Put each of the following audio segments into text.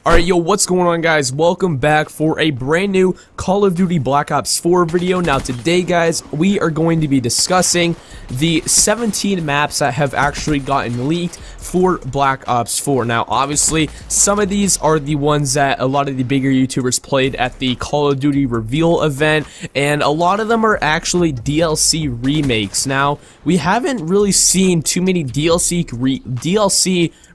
Alright, yo, what's going on, guys? Welcome back for a brand new Call of Duty Black Ops 4 video. Now today, guys, we are going to be discussing the 17 maps that have actually gotten leaked for Black Ops 4. Now, obviously, some of these are the ones that a lot of the bigger YouTubers played at the Call of Duty reveal event, and a lot of them are actually DLC remakes. Now, we haven't really seen too many DLC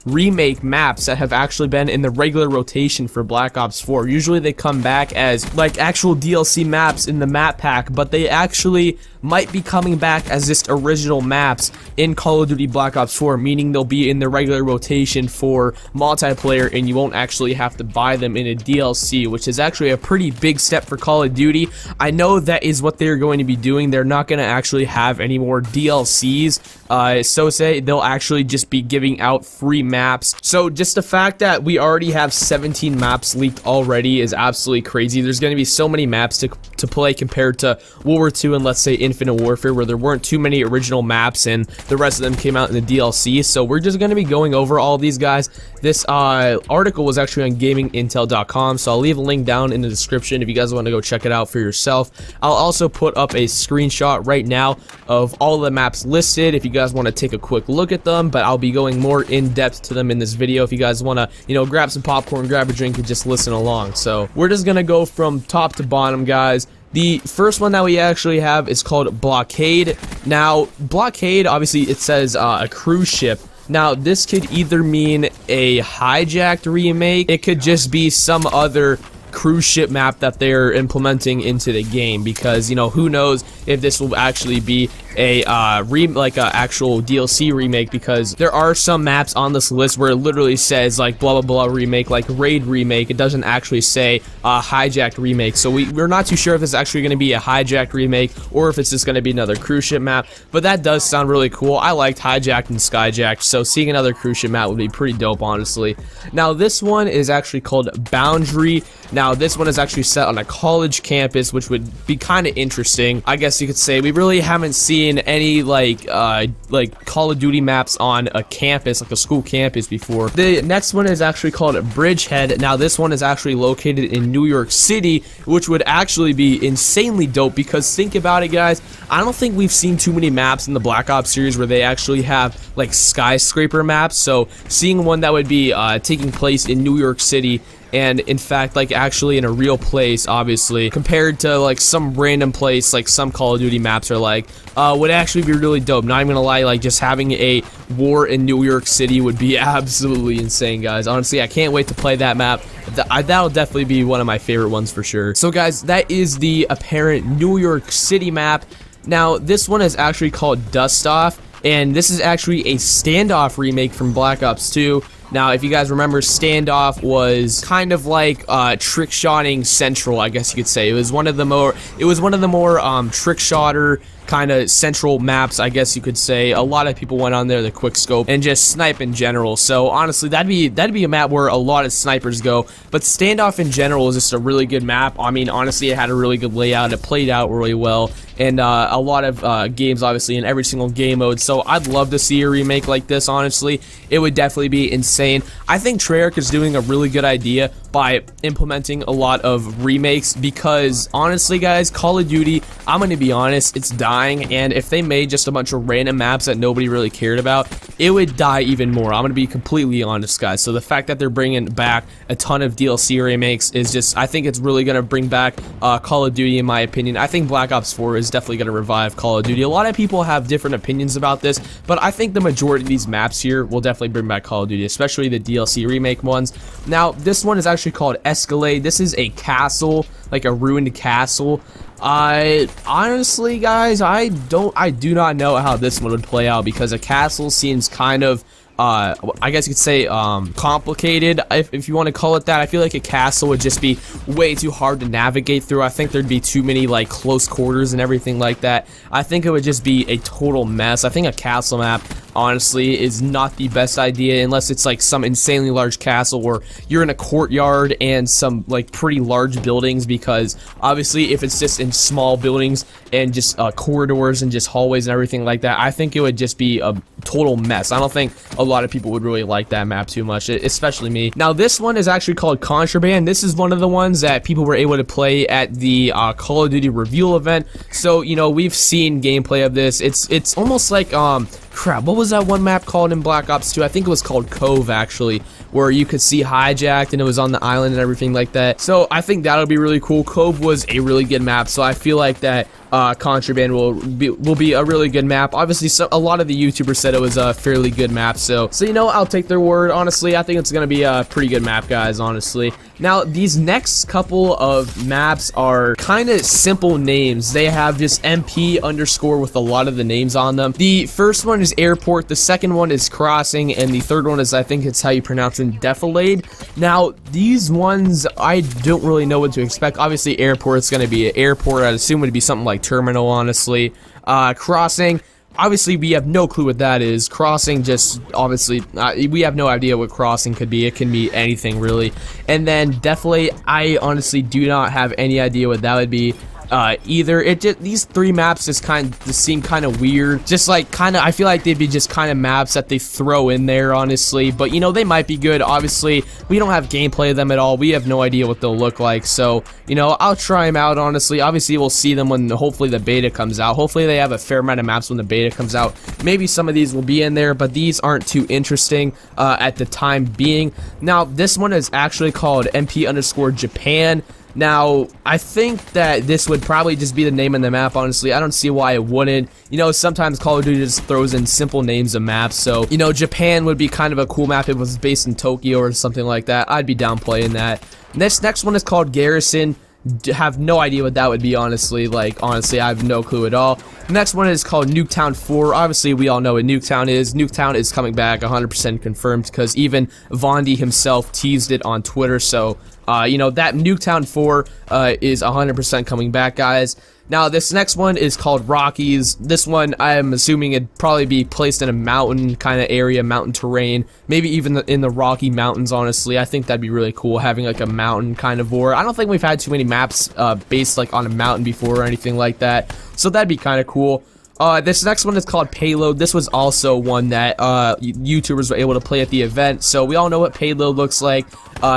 remake maps that have actually been in the regular rotation for Black Ops 4. Usually they come back as like actual DLC maps in the map pack, but they actually might be coming back as just original maps in Call of Duty Black Ops 4, meaning they'll be in the regular rotation for multiplayer and you won't actually have to buy them in a DLC, which is actually a pretty big step for Call of Duty. I know that is what they're going to be doing. They're not going to actually have any more DLCs, so say they'll actually just be giving out free maps. So just the fact that we already have 17 maps leaked already is absolutely crazy. There's going to be so many maps to play compared to World War II and, let's say, Infinite Warfare, where there weren't too many original maps and the rest of them came out in the DLC. So we're just going to be going over all of these, guys. This article was actually on gamingintel.com, so I'll leave a link down in the description if you guys want to go check it out for yourself. I'll also put up a screenshot right now of all the maps listed if you guys want to take a quick look at them, but I'll be going more in depth to them in this video if you guys want to, you know, grab some popcorn, grab a drink, and just listen along. So we're just gonna go from top to bottom, guys. The first one that we actually have is called Blockade. Now, Blockade, obviously it says a cruise ship. Now, this could either mean a hijacked remake, it could just be some other cruise ship map that they're implementing into the game, because, you know, who knows if this will actually be a actual DLC remake, because there are some maps on this list where it literally says like blah blah blah remake, like raid remake. It doesn't actually say hijacked remake, so we're not too sure if it's actually going to be a hijacked remake or if it's just going to be another cruise ship map. But that does sound really cool. I liked hijacked and skyjacked, so seeing another cruise ship map would be pretty dope, honestly. Now this one is actually called Boundary. Now this one is actually set on a college campus, which would be kind of interesting, I guess you could say. We really haven't seen any like Call of Duty maps on a campus, like a school campus, before. The next one is actually called Bridgehead. Now this one is actually located in New York City, which would actually be insanely dope, because think about it, guys, I don't think we've seen too many maps in the Black Ops series where they actually have like skyscraper maps. So seeing one that would be taking place in New York City, and in fact like actually in a real place, obviously, compared to like some random place like some Call of Duty maps are like, would actually be really dope. Not even gonna lie, like just having a war in New York City would be absolutely insane, guys. Honestly, I can't wait to play that map. That'll definitely be one of my favorite ones for sure. So guys, that is the apparent New York City map. Now this one is actually called Dust Off, and this is actually a Standoff remake from Black Ops 2. Now, if you guys remember, Standoff was kind of like trick-shotting Central, I guess you could say. It was one of the more trick-shotter kind of Central maps, I guess you could say. A lot of people went on there, the quick scope, and just snipe in general. So honestly, that'd be a map where a lot of snipers go. But Standoff in general is just a really good map. I mean, honestly, it had a really good layout. It played out really well, and a lot of games, obviously, in every single game mode. So I'd love to see a remake like this. Honestly, it would definitely be insane. I think Treyarch is doing a really good idea by implementing a lot of remakes, because honestly, guys, Call of Duty, I'm gonna be honest, it's dying, and if they made just a bunch of random maps that nobody really cared about, it would die even more. I'm gonna be completely honest, guys. So the fact that they're bringing back a ton of DLC remakes is just, I think it's really gonna bring back Call of Duty, in my opinion. I think Black Ops 4 is definitely gonna revive Call of Duty. A lot of people have different opinions about this, but I think the majority of these maps here will definitely bring back Call of Duty, especially the DLC remake ones. Now this one is actually called Escalade. This is a castle, like a ruined castle. Honestly, guys, I do not know how this one would play out, because a castle seems kind of I guess you could say complicated, if you want to call it that. I feel like a castle would just be way too hard to navigate through. I think there'd be too many like close quarters and everything like that. I think it would just be a total mess. I think a castle map honestly is not the best idea unless it's like some insanely large castle where you're in a courtyard and some like pretty large buildings, because obviously if it's just in small buildings and just corridors and just hallways and everything like that, I think it would just be a total mess. I don't think a lot of people would really like that map too much, especially me. Now this one is actually called Contraband. This is one of the ones that people were able to play at the Call of Duty reveal event. So you know, we've seen gameplay of this. It's almost like crap, what was that one map called in Black Ops 2? I think it was called Cove, actually, where you could see Hijacked and it was on the island and everything like that. So I think that'll be really cool. Cove was a really good map, so I feel like that Contraband will be a really good map. Obviously, a lot of the YouTubers said it was a fairly good map, so you know, I'll take their word. Honestly, I think it's gonna be a pretty good map, guys, honestly. Now these next couple of maps are kind of simple names. They have just MP underscore with a lot of the names on them. The first one is Airport, the second one is Crossing, and the third one is, I think it's how you pronounce it, Defilade. Now these ones, I don't really know what to expect. Obviously Airport's gonna be an airport. I'd assume it would be something like Terminal, honestly. Crossing, obviously we have no clue what that is. Crossing, just obviously we have no idea what Crossing could be. It can be anything really. And then Defilade, I honestly do not have any idea what that would be either. These three maps just seem kind of weird. Just like I feel like they'd be just kind of maps that they throw in there, honestly. But you know, they might be good. Obviously, we don't have gameplay of them at all. We have no idea what they'll look like. So you know, I'll try them out, honestly. Obviously, we'll see them when hopefully the beta comes out. Hopefully, they have a fair amount of maps when the beta comes out. Maybe some of these will be in there, but these aren't too interesting at the time being. Now, this one is actually called MP underscore Japan. Now, I think that this would probably just be the name of the map, honestly. I don't see why it wouldn't. You know, sometimes Call of Duty just throws in simple names of maps, so, you know, Japan would be kind of a cool map if it was based in Tokyo or something like that. I'd be down playing that. This next one is called Garrison. Have no idea what that would be, honestly. Like, honestly, I have no clue at all. The next one is called NUKETOWN 4. Obviously, we all know what NUKETOWN is. NUKETOWN is coming back 100% confirmed, because even Hvdroo himself teased it on Twitter. So, you know, that NUKETOWN 4 is 100% coming back, guys. Now, this next one is called Rockies. This one, I'm assuming it'd probably be placed in a mountain kind of area, mountain terrain, maybe even in the Rocky Mountains, honestly. I think that'd be really cool, having like a mountain kind of war. I don't think we've had too many maps based like on a mountain before or anything like that, so that'd be kind of cool. This next one is called Payload. This was also one that YouTubers were able to play at the event, so we all know what Payload looks like.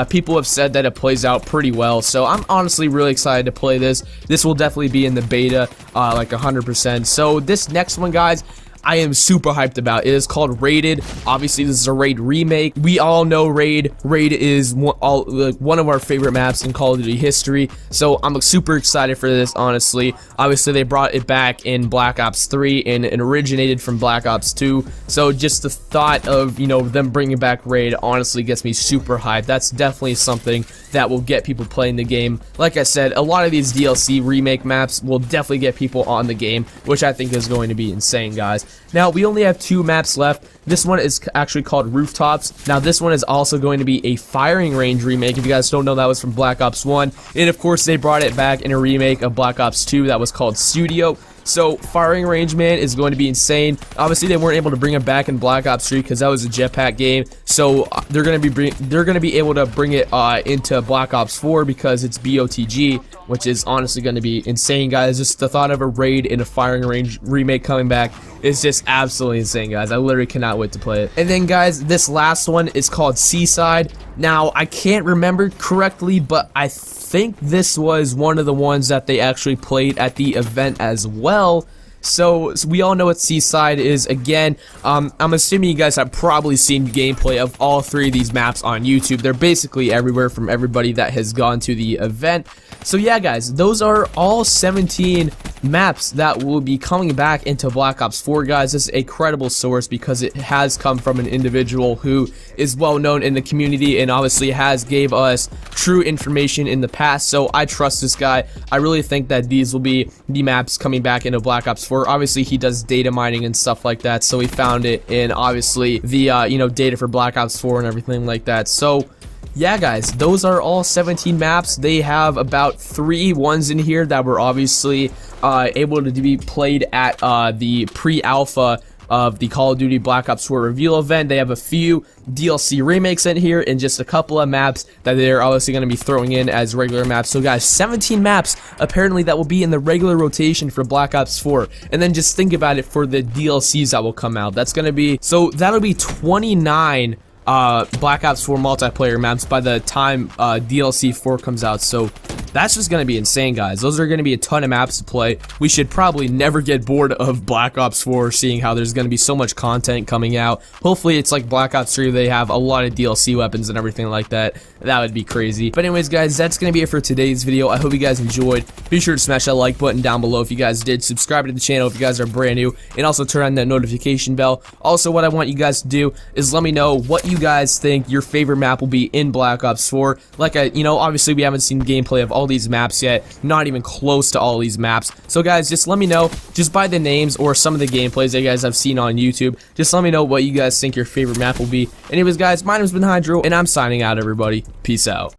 People have said that it plays out pretty well, so I'm honestly really excited to play this. This will definitely be in the beta, like 100%. So this next one, guys, I am super hyped about. It is called Raided. Obviously, this is a Raid remake. We all know Raid. Raid is one of our favorite maps in Call of Duty history, so I'm super excited for this, honestly. Obviously, they brought it back in Black Ops 3, and it originated from Black Ops 2, so just the thought of, you know, them bringing back Raid honestly gets me super hyped. That's definitely something that will get people playing the game. Like I said, a lot of these DLC remake maps will definitely get people on the game, which I think is going to be insane, guys. Now, we only have 2 maps left. This one is actually called Rooftops. Now, this one is also going to be a firing range remake. If you guys don't know, that was from Black Ops 1. And, of course, they brought it back in a remake of Black Ops 2 that was called Studio. So, firing range, man, is going to be insane. Obviously, they weren't able to bring it back in Black Ops 3 because that was a jetpack game. So, they're going to be able to bring it into Black Ops 4 because it's BOTG, which is honestly going to be insane, guys. Just the thought of a Raid in a firing range remake coming back is just absolutely insane, guys. I literally cannot wait to play it. And then, guys, this last one is called Seaside. Now, I can't remember correctly, but I think this was one of the ones that they actually played at the event as well. So we all know what Seaside is. Again, I'm assuming you guys have probably seen gameplay of all 3 of these maps on YouTube. They're basically everywhere from everybody that has gone to the event. So yeah, guys, those are all 17 maps that will be coming back into Black Ops 4, guys. This is a credible source because it has come from an individual who is well known in the community and obviously has gave us true information in the past. So I trust this guy. I really think that these will be the maps coming back into Black Ops 4. Obviously, he does data mining and stuff like that, so he found it in obviously the you know, data for Black Ops 4 and everything like that. So yeah, guys, those are all 17 maps. They have about 3 ones in here that were obviously able to be played at the pre-alpha of the Call of Duty Black Ops 4 reveal event. They have a few DLC remakes in here and just a couple of maps that they're obviously going to be throwing in as regular maps. So guys, 17 maps apparently that will be in the regular rotation for Black Ops 4. And then just think about it for the DLCs that will come out. That's going to be, so that'll be 29 Black Ops 4 multiplayer maps by the time DLC 4 comes out. So that's just gonna be insane, guys. Those are gonna be a ton of maps to play. We should probably never get bored of Black Ops 4, seeing how there's gonna be so much content coming out. Hopefully it's like Black Ops 3, they have a lot of DLC weapons and everything like that. That would be crazy. But anyways, guys, that's gonna be it for today's video. I hope you guys enjoyed. Be sure to smash that like button down below if you guys did. Subscribe to the channel if you guys are brand new, and also turn on that notification bell. Also, what I want you guys to do is let me know what you guys think your favorite map will be in Black Ops 4. Like, obviously we haven't seen gameplay of all these maps yet, not even close to all these maps. So guys, just let me know, just by the names or some of the gameplays that you guys have seen on YouTube, just let me know what you guys think your favorite map will be. Anyways, guys, my name's been Hvdroo, and I'm signing out, everybody. Peace out.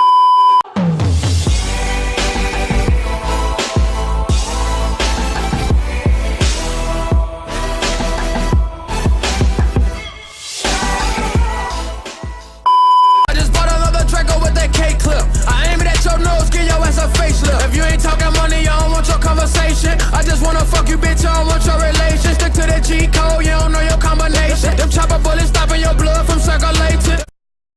If you ain't talking money, I don't want your conversation. I just wanna fuck you, bitch, I don't want your relation. Stick to the G code, you don't know your combination. Them chopper bullets stopping your blood from circulating.